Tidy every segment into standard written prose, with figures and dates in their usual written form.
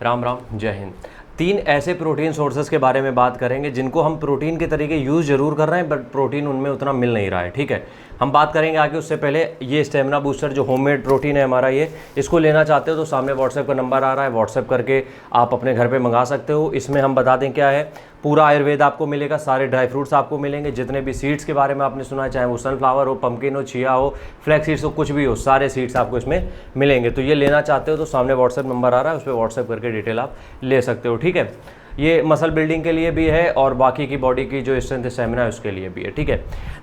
राम राम, जय हिंद। 3 ऐसे protein sources के बारे में बात करेंगे जिनको हम प्रोटीन के तरीके यूज़ जरूर कर रहे हैं, बट प्रोटीन उनमें उतना मिल नहीं रहा है। ठीक है, हम बात करेंगे आगे। उससे पहले ये स्टेमिना बूस्टर जो होममेड प्रोटीन है हमारा, ये इसको लेना चाहते हो तो सामने व्हाट्सएप का नंबर आ रहा है, व्हाट्सएप करके आप अपने घर पे मंगा सकते हो। इसमें हम बता दें क्या है, पूरा आयुर्वेद आपको मिलेगा, सारे ड्राई फ्रूट्स आपको मिलेंगे, जितने भी सीड्स के बारे में आपने सुना है, चाहे वो सनफ्लावर हो, पंपकिन हो, चिया हो, फ्लैक्स सीड्स हो, कुछ भी हो, सारे सीड्स आपको इसमें मिलेंगे। तो ये लेना चाहते हो तो सामने व्हाट्सएप नंबर आ रहा है, उस पर व्हाट्सएप करके डिटेल आप ले सकते हो। ठीक है, ये मसल बिल्डिंग के लिए भी है और बाकी की बॉडी की जो स्ट्रेंथ स्टेमिना है उसके लिए भी है। ठीक है,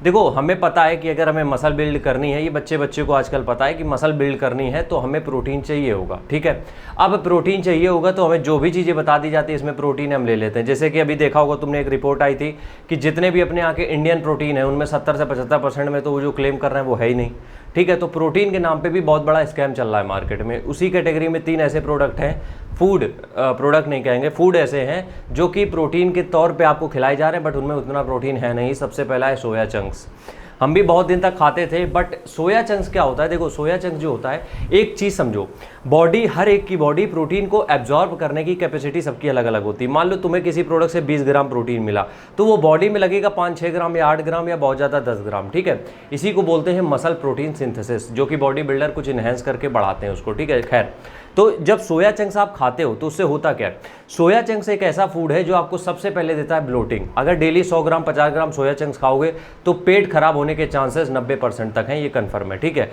देखो हमें पता है कि अगर हमें मसल बिल्ड करनी है, ये बच्चे को आजकल पता है कि मसल बिल्ड करनी है तो हमें प्रोटीन चाहिए होगा। ठीक है, अब प्रोटीन चाहिए होगा तो हमें जो भी चीज़ें बता दी जाती है इसमें प्रोटीन हम ले लेते हैं। जैसे कि अभी देखा होगा तुमने, एक रिपोर्ट आई थी कि जितने भी अपने यहाँ के इंडियन प्रोटीन है उनमें 70 से 75% में तो वो जो क्लेम कर रहे हैं वो है ही नहीं। ठीक है, तो प्रोटीन के नाम पे भी बहुत बड़ा स्कैम चल रहा है मार्केट में। उसी कैटेगरी में 3 ऐसे प्रोडक्ट हैं, फूड प्रोडक्ट नहीं कहेंगे, फूड ऐसे हैं जो कि प्रोटीन के तौर पे आपको खिलाए जा रहे हैं, बट उनमें उतना प्रोटीन है नहीं। सबसे पहला है सोया चंक्स। हम भी बहुत दिन तक खाते थे, बट सोया चंक्स क्या होता है? देखो सोया चंक्स जो होता है, एक चीज़ समझो, बॉडी, हर एक की बॉडी प्रोटीन को एब्जॉर्ब करने की कैपेसिटी सबकी अलग अलग होती है। मान लो तुम्हें किसी प्रोडक्ट से 20 ग्राम प्रोटीन मिला तो वो बॉडी में लगेगा 5-6 ग्राम या 8 ग्राम या बहुत ज़्यादा 10 ग्राम। ठीक है, इसी को बोलते हैं मसल प्रोटीन सिंथेसिस, जो कि बॉडी बिल्डर कुछ इन्हेंस करके बढ़ाते हैं उसको। ठीक है, खैर, तो जब सोया चंक्स आप खाते हो तो उससे होता क्या है? सोया चंक्स एक ऐसा फूड है जो आपको सबसे पहले देता है ब्लोटिंग। अगर डेली 100 ग्राम 50 ग्राम सोया चंक्स खाओगे तो पेट खराब होने के चांसेस 90% तक हैं, ये कन्फर्म है। ठीक है,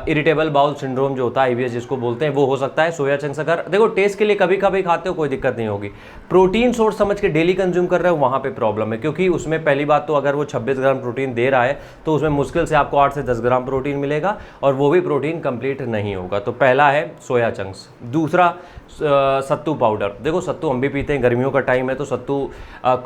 इरिटेबल बाउल सिंड्रोम जो होता है, IBS जिसको बोलते हैं, वो हो सकता है। सोया चंक्स अगर देखो टेस्ट के लिए कभी कभी खाते हो कोई दिक्कत नहीं होगी, प्रोटीन सोर्स समझ के डेली कंज्यूम कर रहे हो वहाँ पे प्रॉब्लम है, क्योंकि उसमें पहली बात तो अगर वो 26 ग्राम प्रोटीन दे रहा है तो उसमें मुश्किल से आपको 8 से 10 ग्राम प्रोटीन मिलेगा और वो भी प्रोटीन कंप्लीट नहीं होगा। तो पहला है सोया चंक्स। दूसरा सत्तू पाउडर। देखो सत्तू हम भी पीते हैं, गर्मियों का टाइम है तो सत्तू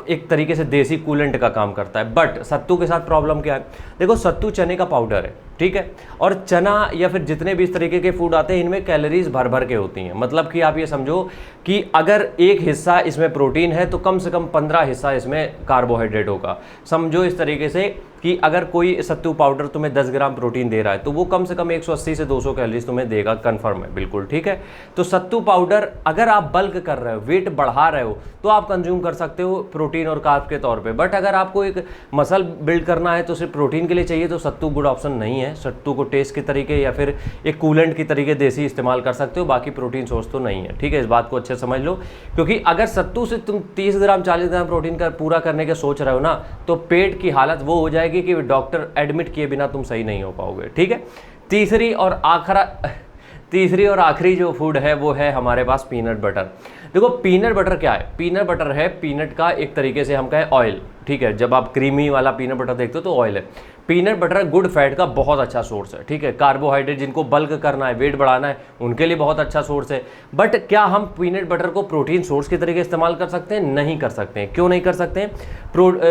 एक तरीके से देसी कूलेंट का काम करता है, बट सत्तू के साथ प्रॉब्लम क्या है? देखो सत्तू चने का पाउडर है, ठीक है, और चना या फिर जितने भी इस तरीके के फूड आते हैं इनमें कैलोरीज भर भर के होती हैं। मतलब कि आप ये समझो कि अगर एक हिस्सा इसमें प्रोटीन है तो कम से कम 15 हिस्सा इसमें कार्बोहाइड्रेट होगा। समझो इस तरीके से कि अगर कोई सत्तू पाउडर तुम्हें 10 ग्राम प्रोटीन दे रहा है तो वो कम से कम 180 से 200 कैलोरीज तुम्हें देगा, कंफर्म है, बिल्कुल। ठीक है, तो सत्तू पाउडर अगर आप बल्क कर रहे हो, वेट बढ़ा रहे हो, तो आप कंज्यूम कर सकते हो प्रोटीन और कार्ब के तौर पे। बट अगर आपको एक मसल बिल्ड करना है तो सिर्फ प्रोटीन के लिए चाहिए तो सत्तू गुड ऑप्शन नहीं है। सत्तू को टेस्ट के तरीके या फिर एक कूलेंट की तरीके देसी इस्तेमाल कर सकते हो, बाकी प्रोटीन सोर्स तो नहीं है। ठीक है, इस बात को अच्छे समझ लो, क्योंकि अगर सत्तू से तुम 30 ग्राम 40 ग्राम प्रोटीन का पूरा करने के सोच रहे हो ना, तो पेट की हालत वो हो जाएगी कि डॉक्टर एडमिट किए बिना तुम सही नहीं हो पाओगे। ठीक है, तीसरी और आखिरी जो फूड है वो है हमारे पास पीनट बटर। देखो पीनट बटर क्या है? पीनट बटर है पीनट का एक तरीके से हम कहें ऑयल। ठीक है, जब आप क्रीमी वाला पीनट बटर देखते हो तो ऑयल है। पीनट बटर गुड फैट का बहुत अच्छा सोर्स है। ठीक है, कार्बोहाइड्रेट जिनको बल्क करना है, वेट बढ़ाना है, उनके लिए बहुत अच्छा सोर्स है। बट क्या हम पीनट बटर को प्रोटीन सोर्स के तरीके इस्तेमाल कर सकते हैं? नहीं कर सकते हैं। क्यों नहीं कर सकते हैं?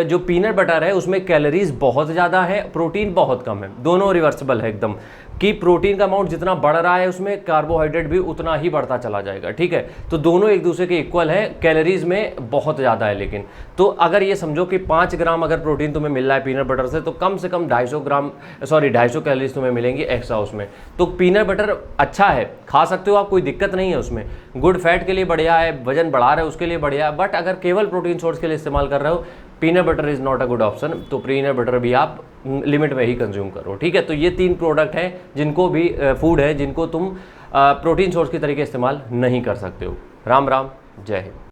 जो पीनट बटर है उसमें कैलोरीज बहुत ज़्यादा है, प्रोटीन बहुत कम है। दोनों रिवर्सिबल है एकदम, कि प्रोटीन का अमाउंट जितना बढ़ रहा है उसमें कार्बोहाइड्रेट भी उतना ही बढ़ता चला जाएगा। ठीक है, तो दोनों एक दूसरे के इक्वल है, कैलोरीज में बहुत ज़्यादा है। लेकिन तो अगर ये समझो कि 5 ग्राम अगर प्रोटीन तुम्हें मिल रहा है पीनट बटर से, तो कम से कम 250 कैलोरीज तुम्हें मिलेंगी एक्स्ट्रा उसमें। तो पीनट बटर अच्छा है, खा सकते हो आप, कोई दिक्कत नहीं है उसमें। गुड फैट के लिए बढ़िया है, वजन बढ़ा रहे हो उसके लिए बढ़िया है। बट अगर केवल प्रोटीन सोर्स के लिए इस्तेमाल कर रहे हो, peanut butter is not a good option. तो पीनट बटर भी आप लिमिट में ही कंज्यूम करो। ठीक है, तो ये 3 प्रोडक्ट हैं जिनको भी फूड है जिनको तुम प्रोटीन सोर्स के तरीके इस्तेमाल नहीं कर सकते हो। राम राम, जय हिंद।